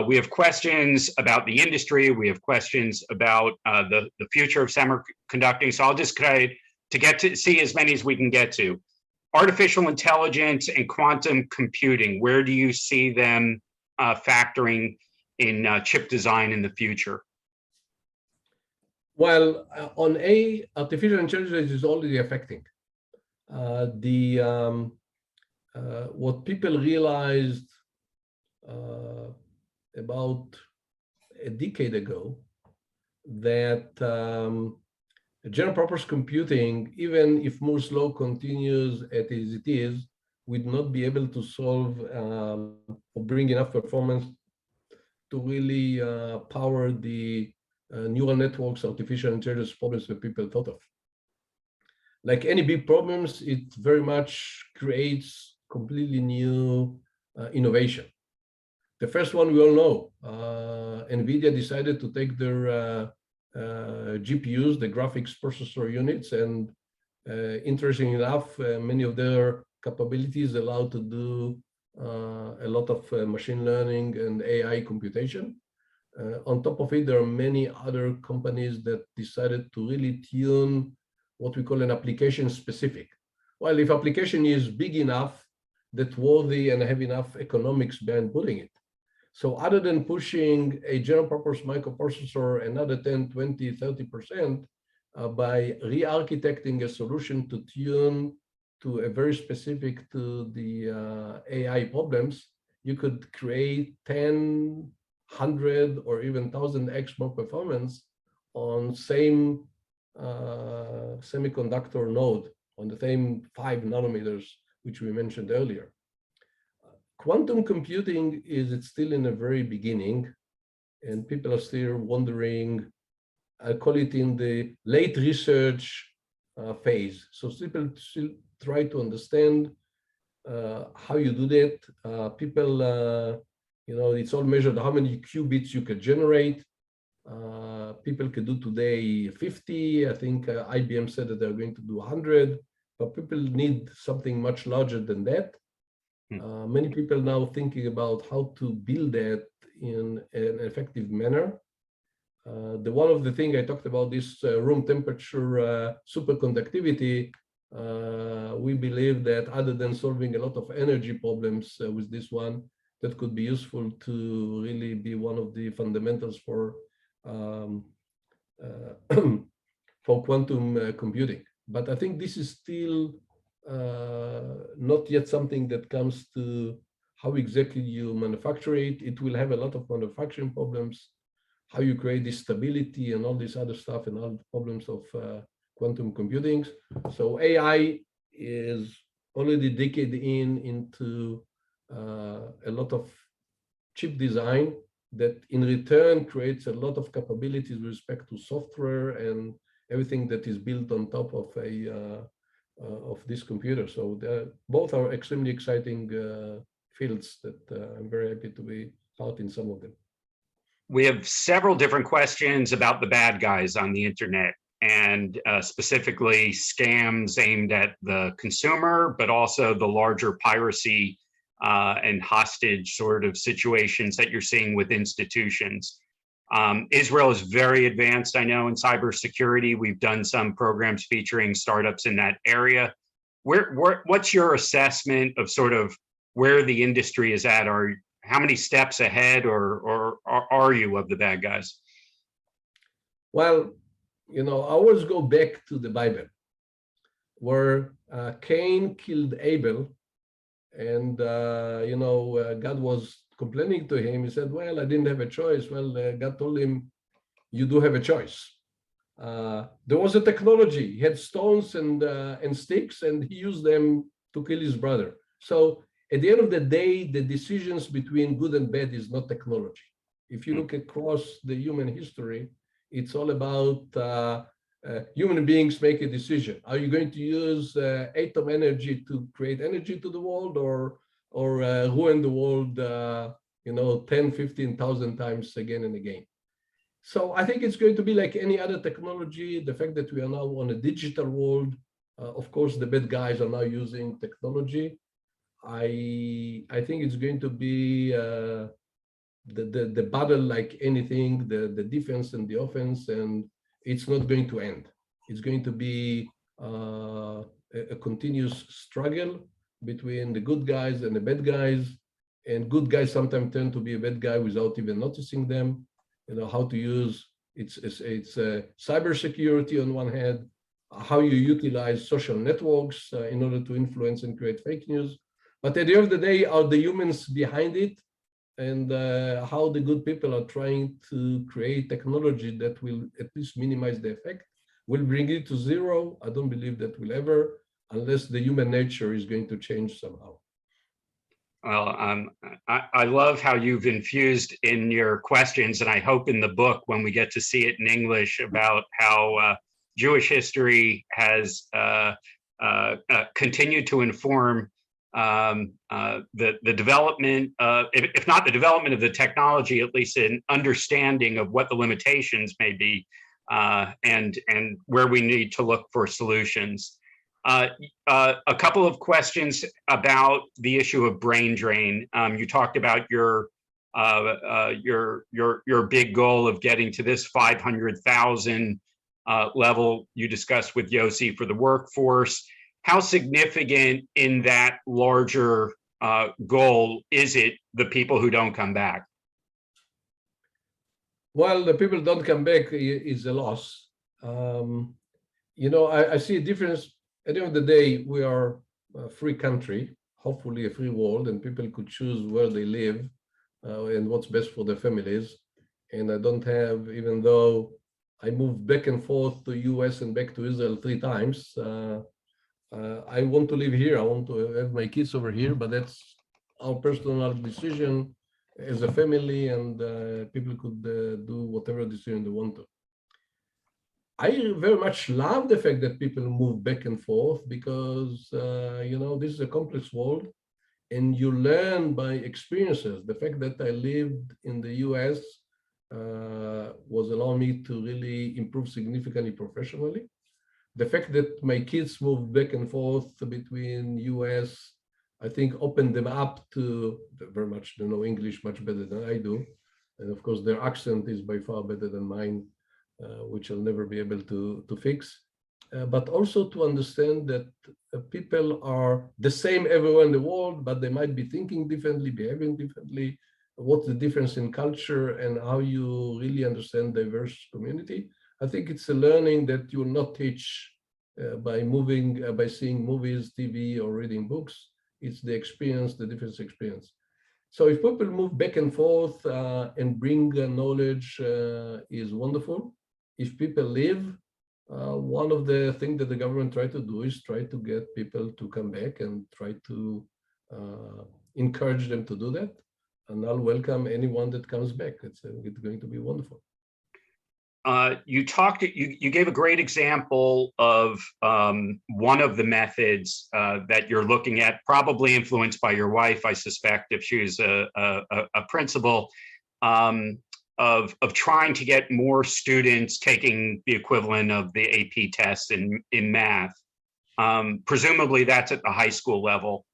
We have questions about the industry. We have questions about the future of semiconducting. So I'll just try to get to see as many as we can get to. Artificial intelligence and quantum computing, where do you see them factoring in chip design in the future? Well, on artificial intelligence is already affecting. What people realized about a decade ago, that general purpose computing, even if Moore's law continues as it is, would not be able to solve or bring enough performance to really power the neural networks, artificial intelligence problems that people thought of. Like any big problems, it very much creates completely new innovation. The first one we all know, NVIDIA decided to take their GPUs, the graphics processor units, and interesting enough, many of their capabilities allow to do a lot of machine learning and AI computation. On top of it, there are many other companies that decided to really tune what we call an application specific. Well, if application is big enough, that's worthy and have enough economics behind putting it. So other than pushing a general purpose microprocessor another 10, 20, 30%, by re-architecting a solution to tune to a very specific to the AI problems, you could create 10, 100, or even 1000x more performance on same semiconductor node, on the same 5 nanometers, which we mentioned earlier. Quantum computing it's still in the very beginning, and people are still wondering, I call it in the late research phase. So people still try to understand how you do that. People, you know, it's all measured how many qubits you can generate. People can do today 50. I think IBM said that they're going to do 100, but people need something much larger than that. Many people now thinking about how to build that in an effective manner. One of the things I talked about, this room temperature superconductivity, we believe that other than solving a lot of energy problems with this one, that could be useful to really be one of the fundamentals for for quantum computing. But I think this is still not yet something that comes to how exactly you manufacture it. It will have a lot of manufacturing problems, how you create this stability and all this other stuff and all the problems of quantum computing. So AI is already a decade into a lot of chip design that in return creates a lot of capabilities with respect to software and everything that is built on top of of this computer. So both are extremely exciting fields that I'm very happy to be part in some of them. We have several different questions about the bad guys on the internet, and specifically scams aimed at the consumer, but also the larger piracy and hostage sort of situations that you're seeing with institutions. Israel is very advanced, I know, in cybersecurity. We've done some programs featuring startups in that area. What's your assessment of sort of where the industry is at? Or how many steps ahead or are you of the bad guys? Well, you know, I always go back to the Bible, where Cain killed Abel, and you know, God was complaining to him. He said, well, I didn't have a choice. Well, God told him, you do have a choice. There was a technology. He had stones and sticks, and he used them to kill his brother. So at the end of the day, the decisions between good and bad is not technology. If you look across the human history, it's all about human beings make a decision. Are you going to use atom energy to create energy to the world, or ruin the world, you know, 10, 15,000 times again and again? So I think it's going to be like any other technology. The fact that we are now on a digital world, of course, the bad guys are now using technology. I think it's going to be the battle like anything, the defense and the offense, and it's not going to end. It's going to be a continuous struggle between the good guys and the bad guys, and good guys sometimes tend to be a bad guy without even noticing them. You know, how to use it's cybersecurity on one hand, how you utilize social networks in order to influence and create fake news. But at the end of the day, are the humans behind it, and how the good people are trying to create technology that will at least minimize the effect, will bring it to zero. I don't believe that will ever, unless the human nature is going to change somehow. Well, I love how you've infused in your questions, and I hope in the book, when we get to see it in English, about how Jewish history has continued to inform the development, if not the development of the technology, at least an understanding of what the limitations may be, and where we need to look for solutions. A couple of questions about the issue of brain drain. You talked about your big goal of getting to this 500,000 level you discussed with Yossi for the workforce. How significant in that larger goal is it the people who don't come back? Well, the people don't come back is a loss. You know, I see a difference. At the end of the day, we are a free country, hopefully a free world, and people could choose where they live and what's best for their families. And I don't have, even though I moved back and forth to US and back to Israel 3 times, I want to live here. I want to have my kids over here, but that's our personal decision as a family, and people could do whatever decision they want to. I very much love the fact that people move back and forth, because, you know, this is a complex world and you learn by experiences. The fact that I lived in the US was allowing me to really improve significantly professionally. The fact that my kids move back and forth between US, I think opened them up to very much, they know English much better than I do. And of course, their accent is by far better than mine, which I'll never be able to fix. But also to understand that people are the same everywhere in the world, but they might be thinking differently, behaving differently. What's the difference in culture and how you really understand diverse community? I think it's a learning that you will not teach by seeing movies, TV, or reading books. It's the experience, the different experience. So if people move back and forth and bring knowledge is wonderful. If people live, one of the things that the government try to do is try to get people to come back and try to encourage them to do that. And I'll welcome anyone that comes back. It's going to be wonderful. You gave a great example of one of the methods that you're looking at, probably influenced by your wife, I suspect, if she's a principal, of trying to get more students taking the equivalent of the AP tests in math. Presumably that's at the high school level.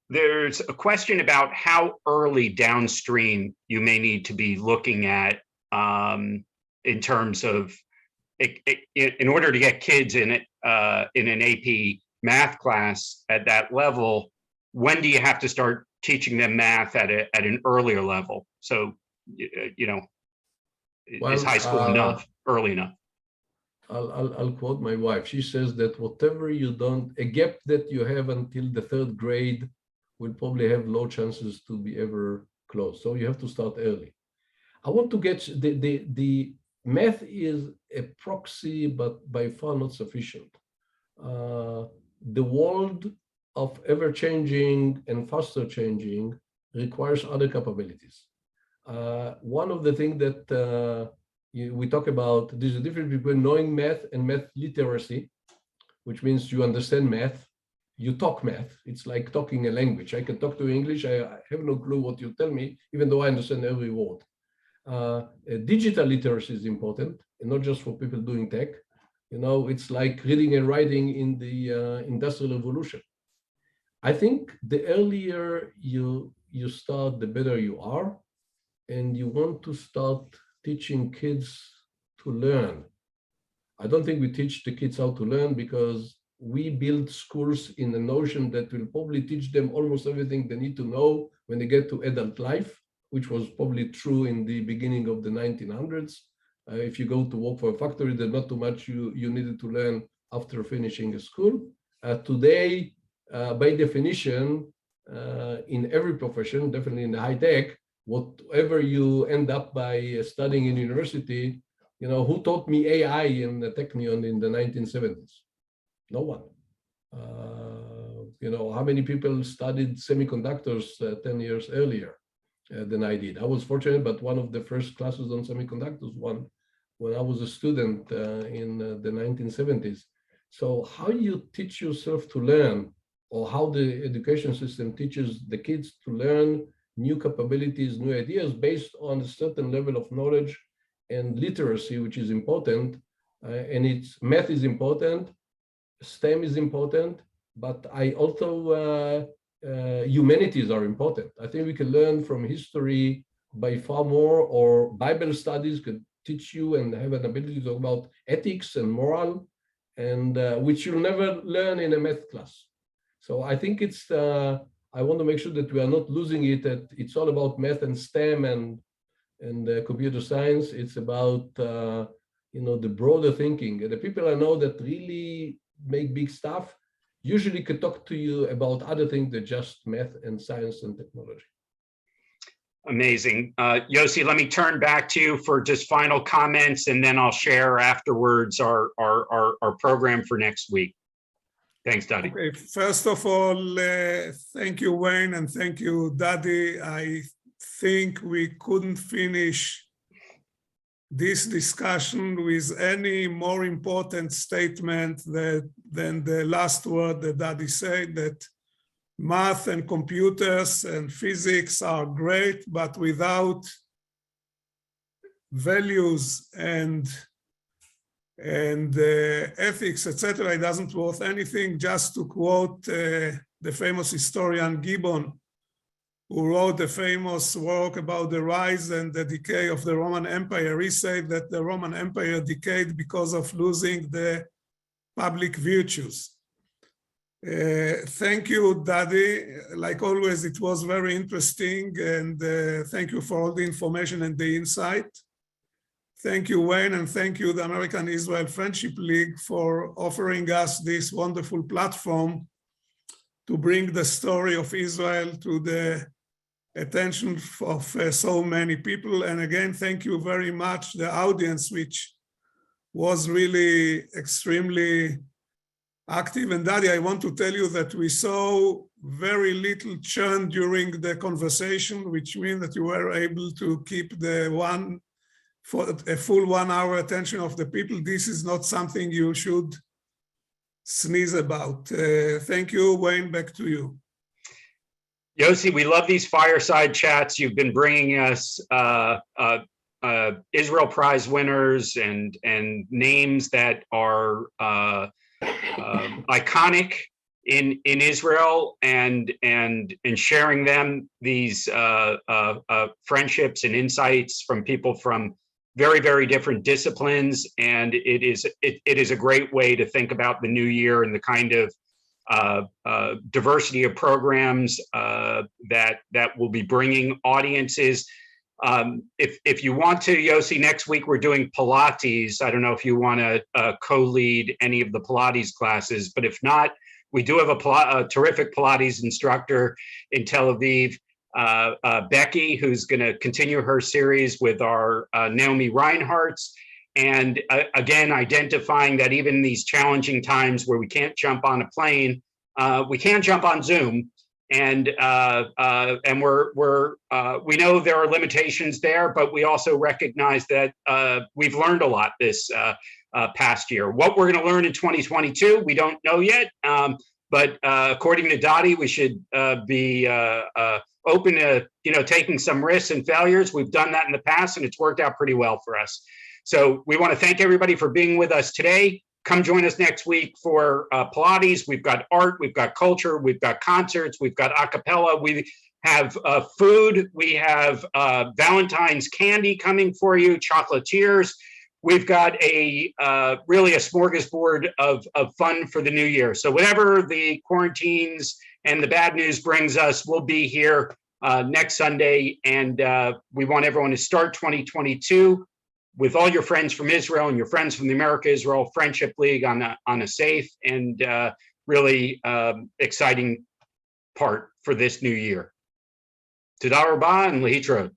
There's a question about how early downstream you may need to be looking at in terms of, in order to get kids in an AP math class at that level, when do you have to start teaching them math at an earlier level? So, is high school enough, early enough? I'll quote my wife. She says that whatever you don't, a gap that you have until the 3rd grade will probably have low chances to be ever closed. So you have to start early. I want to get the math is a proxy, but by far not sufficient. The world of ever-changing and faster changing requires other capabilities. One of the things that we talk about, there's a difference between knowing math and math literacy, which means you understand math, you talk math. It's like talking a language. I can talk to you English. I have no clue what you tell me, even though I understand every word. Digital literacy is important, and not just for people doing tech. It's like reading and writing in the Industrial Revolution. I think the earlier you start, the better you are, and you want to start teaching kids to learn. I don't think we teach the kids how to learn because we build schools in the notion that will probably teach them almost everything they need to know when they get to adult life, which was probably true in the beginning of the 1900s. If you go to work for a factory, there's not too much you needed to learn after finishing a school. Today, by definition, in every profession, definitely in the high tech, whatever you end up by studying in university, who taught me AI in the Technion in the 1970s? No one. How many people studied semiconductors 10 years earlier than I did? I was fortunate, but one of the first classes on semiconductors when I was a student in the 1970s. So how you teach yourself to learn, or how the education system teaches the kids to learn new capabilities, new ideas based on a certain level of knowledge and literacy, which is important. And math is important, STEM is important, but I also, humanities are important. I think we can learn from history by far more, or Bible studies could teach you and have an ability to talk about ethics and moral, and which you'll never learn in a math class. So I think I want to make sure that we are not losing it, that it's all about math and STEM and computer science. It's about, the broader thinking. And the people I know that really make big stuff usually could talk to you about other things than just math and science and technology. Amazing. Yossi, let me turn back to you for just final comments, and then I'll share afterwards our program for next week. Thanks, Dadi. Okay, first of all, thank you, Wayne, and thank you, Dadi. I think we couldn't finish this discussion with any more important statement than the last word that Dadi said, that math and computers and physics are great, but without values and ethics, etc., it doesn't worth anything. Just to quote the famous historian Gibbon, who wrote the famous work about the rise and the decay of the Roman Empire, he said that the Roman Empire decayed because of losing the public virtues. Thank you, Dadi. Like always, it was very interesting, and thank you for all the information and the insight. Thank you, Wayne, and thank you, the American-Israel Friendship League, for offering us this wonderful platform to bring the story of Israel to the attention of so many people. And again, thank you very much, the audience, which was really extremely active. And Dadi, I want to tell you that we saw very little churn during the conversation, which means that you were able to keep the a full 1 hour attention of the people. This is not something you should sneeze about. Thank you, Wayne, back to you. Yossi, we love these fireside chats. You've been bringing us Israel Prize winners and names that are iconic in Israel, and sharing them these friendships and insights from people from very, very different disciplines. And it is a great way to think about the new year and the kind of diversity of programs that will be bringing audiences. If you want to, Yossi, next week we're doing Pilates. I don't know if you want to co-lead any of the Pilates classes, but if not, we do have a terrific Pilates instructor in Tel Aviv, Becky, who's going to continue her series with our Naomi Reinhardt's. And again, identifying that even in these challenging times where we can't jump on a plane, we can jump on Zoom. And we know there are limitations there, but we also recognize that we've learned a lot this past year. What we're going to learn in 2022, we don't know yet. But according to Dadi, we should be open to taking some risks and failures. We've done that in the past, and it's worked out pretty well for us. So we want to thank everybody for being with us today. Come join us next week for Pilates. We've got art, we've got culture, we've got concerts, we've got a cappella, we have food, we have Valentine's candy coming for you, chocolatiers. We've got really a smorgasbord of fun for the new year. So whatever the quarantines and the bad news brings us, we'll be here next Sunday. And we want everyone to start 2022 with all your friends from Israel and your friends from the America-Israel Friendship League on a safe and really exciting part for this new year. Toda rabah and lehitraot.